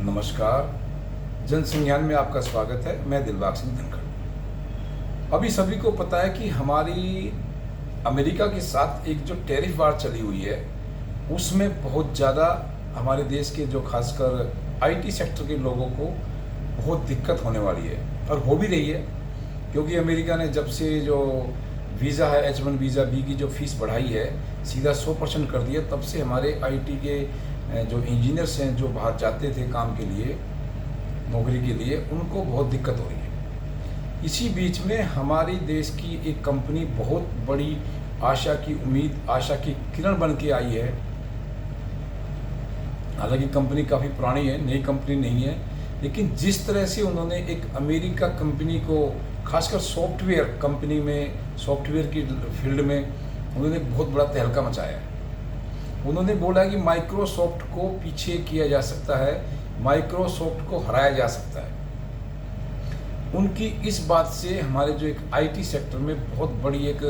नमस्कार। जन संज्ञान में आपका स्वागत है। मैं दिलबाग सिंह धनखड़। अभी सभी को पता है कि हमारी अमेरिका के साथ एक जो टैरिफ वार चली हुई है उसमें बहुत ज़्यादा हमारे देश के जो खासकर आईटी सेक्टर के लोगों को बहुत दिक्कत होने वाली है और हो भी रही है, क्योंकि अमेरिका ने जब से जो वीज़ा है H1 वीज़ा बी की जो फीस बढ़ाई है सीधा 100% कर दिया, तब से हमारे आईटी के जो इंजीनियर्स हैं जो बाहर जाते थे काम के लिए, नौकरी के लिए, उनको बहुत दिक्कत हो रही है। इसी बीच में हमारी देश की एक कंपनी बहुत बड़ी आशा की उम्मीद, आशा की किरण बन के आई है। हालांकि कंपनी काफ़ी पुरानी है, नई कंपनी नहीं है, लेकिन जिस तरह से उन्होंने एक अमेरिका कंपनी को खासकर सॉफ्टवेयर कंपनी में, सॉफ्टवेयर की फील्ड में उन्होंने बहुत बड़ा तहलका मचाया है। उन्होंने बोला कि माइक्रोसॉफ्ट को पीछे किया जा सकता है, माइक्रोसॉफ्ट को हराया जा सकता है। उनकी इस बात से हमारे जो एक आईटी सेक्टर में बहुत बड़ी एक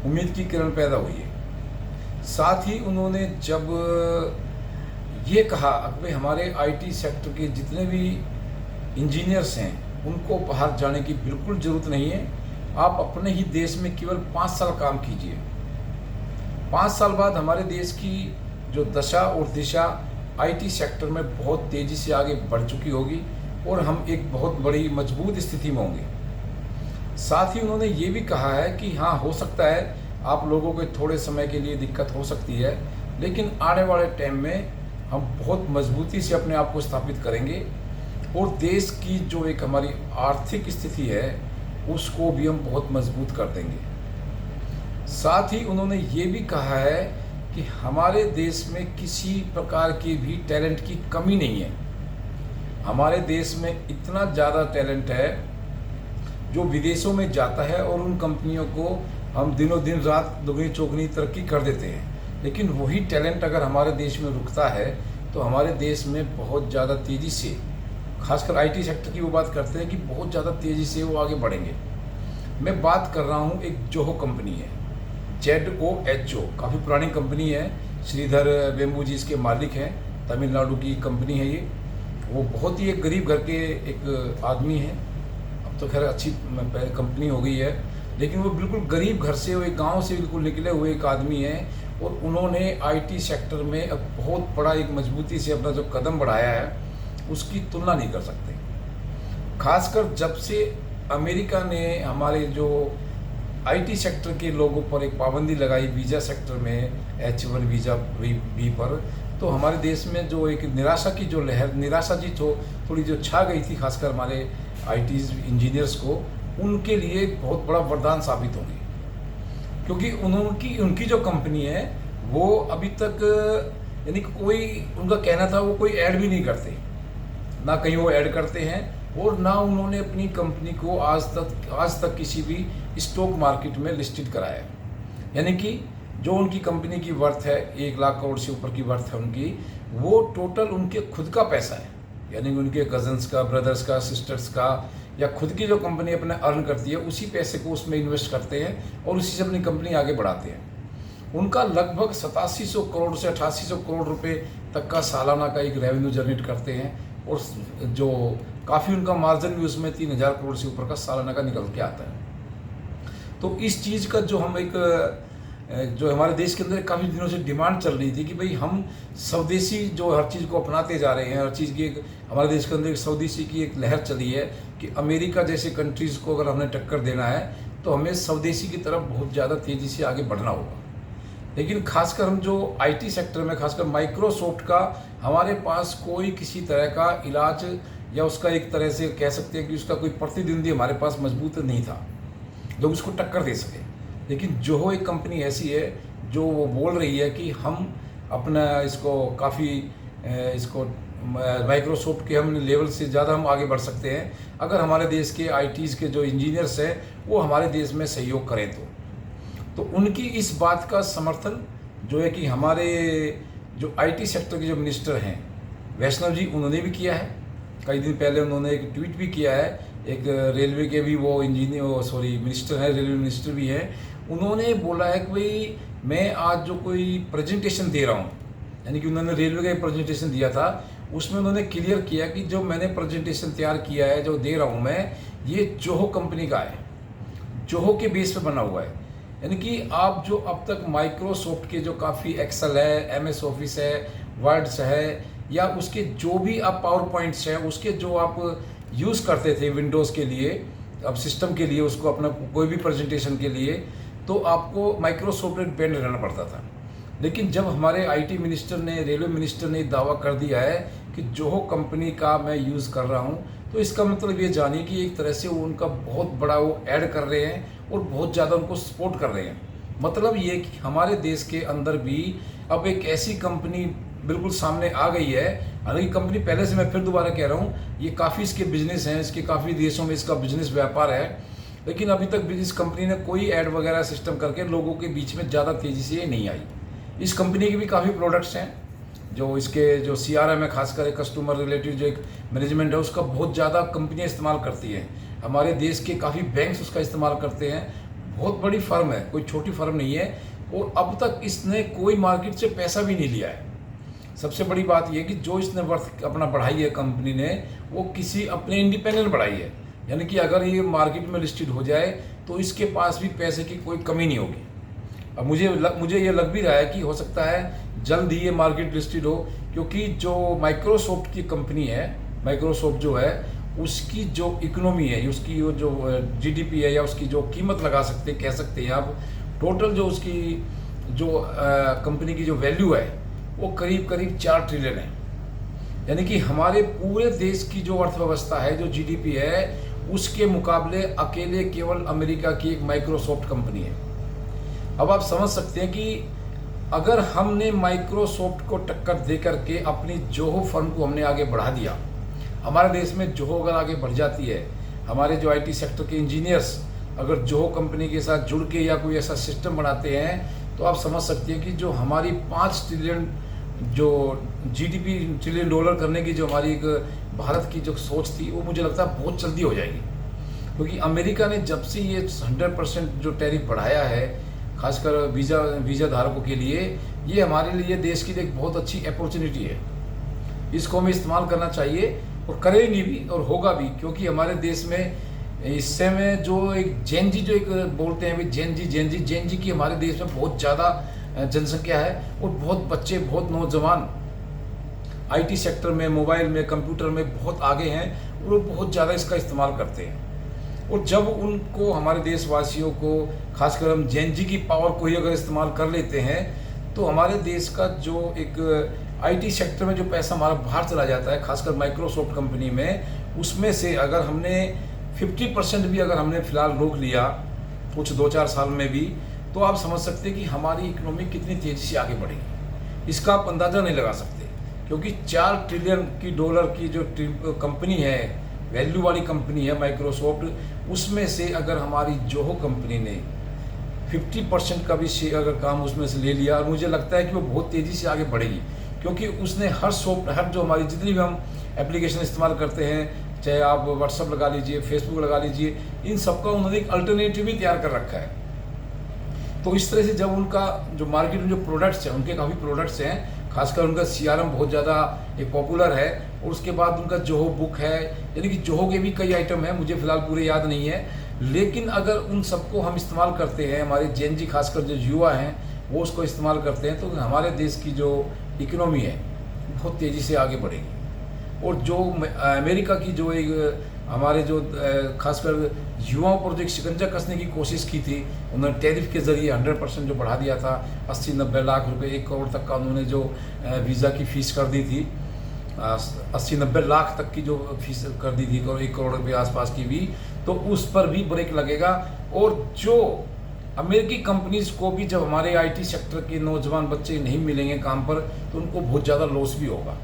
उम्मीद की किरण पैदा हुई है। साथ ही उन्होंने जब ये कहा कि भाई हमारे आईटी सेक्टर के जितने भी इंजीनियर्स हैं उनको बाहर जाने की बिल्कुल ज़रूरत नहीं है, आप अपने ही देश में केवल 5 साल काम कीजिए। 5 साल बाद हमारे देश की जो दशा और दिशा आईटी सेक्टर में बहुत तेज़ी से आगे बढ़ चुकी होगी और हम एक बहुत बड़ी मजबूत स्थिति में होंगे। साथ ही उन्होंने ये भी कहा है कि हाँ, हो सकता है आप लोगों को थोड़े समय के लिए दिक्कत हो सकती है, लेकिन आने वाले टाइम में हम बहुत मजबूती से अपने आप को स्थापित करेंगे और देश की जो एक हमारी आर्थिक स्थिति है उसको भी हम बहुत मजबूत कर देंगे। साथ ही उन्होंने ये भी कहा है कि हमारे देश में किसी प्रकार की भी टैलेंट की कमी नहीं है। हमारे देश में इतना ज़्यादा टैलेंट है जो विदेशों में जाता है और उन कंपनियों को हम दिनों दिन रात दुगनी चौगनी तरक्की कर देते हैं, लेकिन वही टैलेंट अगर हमारे देश में रुकता है तो हमारे देश में बहुत ज़्यादा तेज़ी से, खासकर आईटी सेक्टर की वो बात करते हैं कि बहुत ज़्यादा तेज़ी से वो आगे बढ़ेंगे। मैं बात कर रहा हूँ, एक जोहो कंपनी है, ZOHO, काफ़ी पुरानी कंपनी है। श्रीधर वेम्बू जी इसके मालिक हैं, तमिलनाडु की कंपनी है ये। वो बहुत ही एक गरीब घर के एक आदमी है, अब तो खैर अच्छी कंपनी हो गई है, लेकिन वो बिल्कुल गरीब घर से, वो एक गांव से बिल्कुल निकले हुए एक आदमी हैं और उन्होंने आईटी सेक्टर में अब बहुत बड़ा एक मजबूती से अपना जो कदम बढ़ाया है उसकी तुलना नहीं कर सकते। खासकर जब से अमेरिका ने हमारे जो आईटी सेक्टर के लोगों पर एक पाबंदी लगाई वीज़ा सेक्टर में, H1 वीज़ा बी पर, तो हमारे देश में जो एक निराशा की जो लहर, निराशा जी थोड़ी जो छा गई थी खासकर हमारे आईटी इंजीनियर्स को, उनके लिए बहुत बड़ा वरदान साबित होगी। क्योंकि उनकी जो कंपनी है वो अभी तक, यानी कोई, उनका कहना था वो कोई ऐड भी नहीं करते, ना कहीं वो ऐड करते हैं और ना उन्होंने अपनी कंपनी को आज तक किसी भी स्टॉक मार्केट में लिस्टेड कराया। यानी कि जो उनकी कंपनी की वर्थ है 1 लाख करोड़ से ऊपर की वर्थ है उनकी, वो टोटल उनके खुद का पैसा है, यानी कि उनके कजन्स का, ब्रदर्स का, सिस्टर्स का, या खुद की जो कंपनी अपने अर्न करती है उसी पैसे को उसमें इन्वेस्ट करते हैं और उसी से अपनी कंपनी आगे बढ़ाते हैं। उनका लगभग 8700 करोड़ से 8800 करोड़ रुपए तक का सालाना का एक रेवेन्यू जनरेट करते हैं और जो काफ़ी उनका मार्जिन भी उसमें 3000 करोड़ से ऊपर का सालाना का निकल के आता है। तो इस चीज़ का जो हम एक, जो हमारे देश के अंदर काफ़ी दिनों से डिमांड चल रही थी कि भाई हम स्वदेशी जो हर चीज़ को अपनाते जा रहे हैं, हर चीज़ की एक, हमारे देश के अंदर एक स्वदेशी की एक लहर चली है कि अमेरिका जैसे कंट्रीज़ को अगर हमने टक्कर देना है तो हमें स्वदेशी की तरफ बहुत ज़्यादा तेज़ी से आगे बढ़ना होगा। लेकिन खासकर हम जो आईटी सेक्टर में, खासकर माइक्रोसॉफ्ट का, हमारे पास कोई किसी तरह का इलाज या उसका एक तरह से कह सकते हैं कि उसका कोई प्रतिद्वंदी हमारे पास मजबूत नहीं था जो उसको टक्कर दे सके। लेकिन जोहो एक कंपनी ऐसी है जो वो बोल रही है कि हम अपना इसको काफ़ी, इसको माइक्रोसॉफ्ट के हम लेवल से ज़्यादा हम आगे बढ़ सकते हैं अगर हमारे देश के आईटीज़ के जो इंजीनियर्स हैं वो हमारे देश में सहयोग करें। तो उनकी इस बात का समर्थन जो है कि हमारे जो आईटी सेक्टर के जो मिनिस्टर हैं वैष्णव जी, उन्होंने भी किया है। कई दिन पहले उन्होंने एक ट्वीट भी किया है। एक रेलवे के भी वो मिनिस्टर हैं, रेलवे मिनिस्टर भी हैं, उन्होंने बोला है कि भाई मैं आज जो कोई प्रेजेंटेशन दे रहा हूँ, यानी कि उन्होंने रेलवे का एक प्रेजेंटेशन दिया था, उसमें उन्होंने क्लियर किया कि जो मैंने प्रेजेंटेशन तैयार किया है, जो दे रहा हूँ मैं, ये जोहो कंपनी का है, जोहो के बेस पे बना हुआ है। यानी कि आप जो अब तक माइक्रोसॉफ्ट के जो काफ़ी एक्सेल है, एमएस ऑफिस है, वर्ड्स है, या उसके जो भी आप पावर पॉइंट्स हैं, उसके जो आप यूज़ करते थे विंडोज़ के लिए, अब सिस्टम के लिए, उसको अपना कोई भी प्रेजेंटेशन के लिए, तो आपको माइक्रोसॉफ्ट पे डिपेंड रहना पड़ता था। लेकिन जब हमारे आईटी मिनिस्टर ने, रेलवे मिनिस्टर ने दावा कर दिया है कि जोहो कंपनी का मैं यूज़ कर रहा हूँ, तो इसका मतलब ये जानिए कि एक तरह से वो उनका बहुत बड़ा वो ऐड कर रहे हैं और बहुत ज़्यादा उनको सपोर्ट कर रहे हैं। मतलब ये कि हमारे देश के अंदर भी अब एक ऐसी कंपनी बिल्कुल सामने आ गई है। हालांकि कंपनी पहले से, मैं फिर दोबारा कह रहा हूँ, ये काफ़ी इसके बिजनेस हैं, इसके काफ़ी देशों में इसका बिजनेस व्यापार है, लेकिन अभी तक भी इस कंपनी ने कोई ऐड वगैरह सिस्टम करके लोगों के बीच में ज़्यादा तेज़ी से ये नहीं आई। इस कंपनी के भी काफ़ी प्रोडक्ट्स हैं, जो इसके जो CRM है, खासकर कस्टमर रिलेटिव जो एक मैनेजमेंट है, उसका बहुत ज़्यादा कंपनियाँ इस्तेमाल करती हैं। हमारे देश के काफ़ी बैंक्स उसका इस्तेमाल करते हैं। बहुत बड़ी फर्म है, कोई छोटी फर्म नहीं है, और अब तक इसने कोई मार्केट से पैसा भी नहीं लिया है। सबसे बड़ी बात यह कि जो इसने वर्थ अपना बढ़ाई है कंपनी ने, वो किसी अपने इंडिपेंडेंट बढ़ाई है। यानी कि अगर ये मार्केट में लिस्टेड हो जाए तो इसके पास भी पैसे की कोई कमी नहीं होगी। अब मुझे ये लग भी रहा है कि हो सकता है जल्द ही ये मार्केट लिस्टेड हो, क्योंकि जो माइक्रोसॉफ्ट की कंपनी है, माइक्रोसॉफ्ट जो है, उसकी जो इकोनॉमी है, उसकी वो जो GDP है, या उसकी जो कीमत लगा सकते, कह सकते हैं आप, टोटल जो उसकी जो कंपनी की जो वैल्यू है, वो करीब करीब 4 ट्रिलियन है। यानी कि हमारे पूरे देश की जो अर्थव्यवस्था है, जो GDP है, उसके मुकाबले अकेले केवल अमेरिका की एक माइक्रोसॉफ्ट कंपनी है। अब आप समझ सकते हैं कि अगर हमने माइक्रोसॉफ्ट को टक्कर दे करके अपनी जोहो फर्म को हमने आगे बढ़ा दिया, हमारे देश में जोहो अगर आगे बढ़ जाती है, हमारे जो IT सेक्टर के इंजीनियर्स अगर जोहो कंपनी के साथ जुड़ के या कोई ऐसा सिस्टम बनाते हैं, तो आप समझ सकते हैं कि जो हमारी 5 ट्रिलियन जो GDP ट्रिलियन डॉलर करने की जो हमारी एक भारत की जो सोच थी, वो मुझे लगता है बहुत जल्दी हो जाएगी। क्योंकि अमेरिका ने जब से ये 100% जो टैरिफ बढ़ाया है, खासकर वीज़ा धारकों के लिए, ये हमारे लिए देश के लिए एक बहुत अच्छी अपॉर्चुनिटी है। इसको हमें इस्तेमाल करना चाहिए, और करेंगे भी और होगा भी, क्योंकि हमारे देश में इस समय जो एक जेनजी जो एक बोलते हैं, जेनजी की हमारे देश में बहुत ज़्यादा जनसंख्या है, और बहुत बच्चे, बहुत नौजवान IT सेक्टर में, मोबाइल में, कंप्यूटर में बहुत आगे हैं, और वो बहुत ज़्यादा इसका इस्तेमाल करते हैं। और जब उनको, हमारे देशवासियों को, खासकर हम जेनजी की पावर को ही अगर इस्तेमाल कर लेते हैं, तो हमारे देश का जो एक IT सेक्टर में जो पैसा हमारा बाहर चला जाता है, खासकर माइक्रोसॉफ्ट कंपनी में, उसमें से अगर हमने 50% भी अगर हमने फिलहाल रोक लिया कुछ 2-4 साल में भी, तो आप समझ सकते हैं कि हमारी इकोनॉमी कितनी तेज़ी से आगे बढ़ेगी। इसका आप अंदाज़ा नहीं लगा सकते, क्योंकि 4 ट्रिलियन की डॉलर की जो कंपनी है, वैल्यू वाली कंपनी है माइक्रोसॉफ्ट, उसमें से अगर हमारी जोहो कंपनी ने 50% का भी शेयर अगर काम उसमें से ले लिया, और मुझे लगता है कि वो बहुत तेज़ी से आगे बढ़ेगी, क्योंकि उसने हर जो हमारी जितनी भी हम एप्लीकेशन इस्तेमाल करते हैं, चाहे आप व्हाट्सअप लगा लीजिए, फेसबुक लगा लीजिए, इन सबका उन्होंने एक अल्टरनेटिव भी तैयार कर रखा है। तो इस तरह से जब उनका जो मार्केट में जो प्रोडक्ट्स हैं, उनके काफ़ी प्रोडक्ट्स हैं, खासकर उनका CRM बहुत ज़्यादा एक पॉपुलर है, और उसके बाद उनका जोहो बुक है, यानी कि जोहो के भी कई आइटम हैं, मुझे फिलहाल पूरे याद नहीं है, लेकिन अगर उन सबको हम इस्तेमाल करते हैं, हमारे जेनजी खासकर जो युवा हैं वो उसको इस्तेमाल करते हैं, तो हमारे देश की जो इकोनॉमी है बहुत तेज़ी से आगे बढ़ेगी। और जो अमेरिका की जो एक हमारे जो खासकर युवाओं पर जो एक शिकंजा कसने की कोशिश की थी, उन्होंने टैरिफ के ज़रिए 100% जो बढ़ा दिया था, 80-90 लाख रुपए, 1 करोड़ तक का उन्होंने जो वीज़ा की फ़ीस कर दी थी, 80-90 लाख तक की जो फीस कर दी थी, 1 करोड़ के आसपास की भी, तो उस पर भी ब्रेक लगेगा। और जो अमेरिकी कंपनीज़ को भी जब हमारे IT सेक्टर के नौजवान बच्चे नहीं मिलेंगे काम पर, तो उनको बहुत ज़्यादा लॉस भी होगा।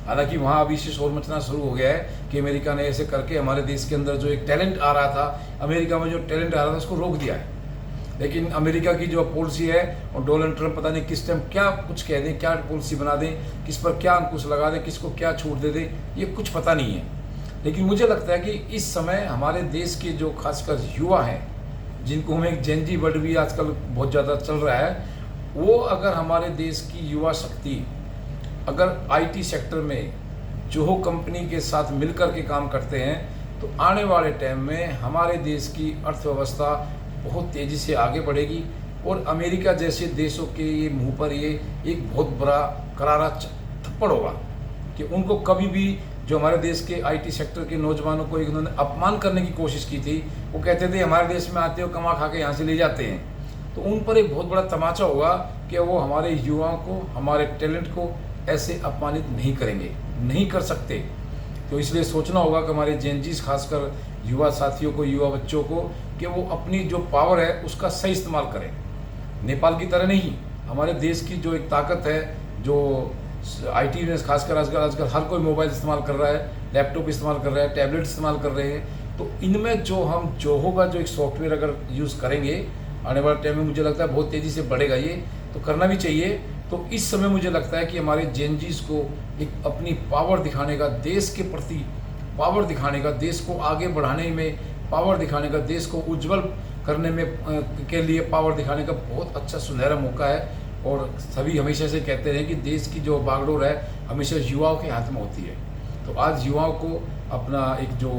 हालांकि वहाँ अभी से शोर मचना शुरू हो गया है कि अमेरिका ने ऐसे करके हमारे देश के अंदर जो एक टैलेंट आ रहा था, अमेरिका में जो टैलेंट आ रहा था, उसको रोक दिया है। लेकिन अमेरिका की जो पॉलिसी है, और डोनाल्ड ट्रंप पता नहीं किस टाइम क्या कुछ कह दें, क्या पॉलिसी बना दें, किस पर क्या अंकुश लगा दें, किसको क्या छूट दे दें, ये कुछ पता नहीं है। लेकिन मुझे लगता है कि इस समय हमारे देश के जो खासकर युवा हैं, जिनको हमें एक जेनजी वर्ड भी आजकल बहुत ज़्यादा चल रहा है, वो अगर हमारे देश की युवा शक्ति अगर IT सेक्टर में जोहो कंपनी के साथ मिलकर के काम करते हैं तो आने वाले टाइम में हमारे देश की अर्थव्यवस्था बहुत तेज़ी से आगे बढ़ेगी और अमेरिका जैसे देशों के ये मुंह पर ये एक बहुत बड़ा करारा थप्पड़ होगा कि उनको कभी भी जो हमारे देश के आईटी सेक्टर के नौजवानों को इन्होंने अपमान करने की कोशिश की थी, वो कहते थे हमारे देश में आते हो कमा खा के यहाँ से ले जाते हैं, तो उन पर एक बहुत बड़ा तमाचा होगा कि वो हमारे युवाओं को, हमारे टैलेंट को ऐसे अपमानित नहीं करेंगे, नहीं कर सकते। तो इसलिए सोचना होगा कि हमारे जेनजीज खासकर युवा साथियों को, युवा बच्चों को, कि वो अपनी जो पावर है उसका सही इस्तेमाल करें। नेपाल की तरह नहीं, हमारे देश की जो एक ताकत है, जो आईटी में खासकर आजकल हर कोई मोबाइल इस्तेमाल कर रहा है, लैपटॉप इस्तेमाल कर रहा है, टैबलेट इस्तेमाल कर रहे हैं, तो इनमें जो हम जोहो का जो एक सॉफ्टवेयर अगर यूज़ करेंगे आने वाले टाइम में, मुझे लगता है बहुत तेज़ी से बढ़ेगा ये, तो करना भी चाहिए। तो इस समय मुझे लगता है कि हमारे जेनजीज को एक अपनी पावर दिखाने का, देश के प्रति पावर दिखाने का, देश को आगे बढ़ाने में पावर दिखाने का, देश को उज्जवल करने में के लिए पावर दिखाने का बहुत अच्छा सुनहरा मौका है। और सभी हमेशा से कहते हैं कि देश की जो बागडोर है हमेशा युवाओं के हाथ में होती है। तो आज युवाओं को अपना एक जो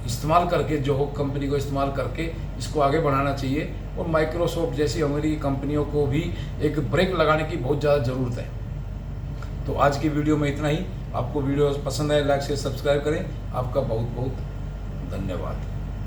इस्तेमाल करके, जो कंपनी को इस्तेमाल करके इसको आगे बढ़ाना चाहिए और माइक्रोसॉफ्ट जैसी अमेरिकी कंपनियों को भी एक ब्रेक लगाने की बहुत ज़्यादा ज़रूरत है। तो आज की वीडियो में इतना ही। आपको वीडियो पसंद आए लाइक से सब्सक्राइब करें। आपका बहुत बहुत धन्यवाद।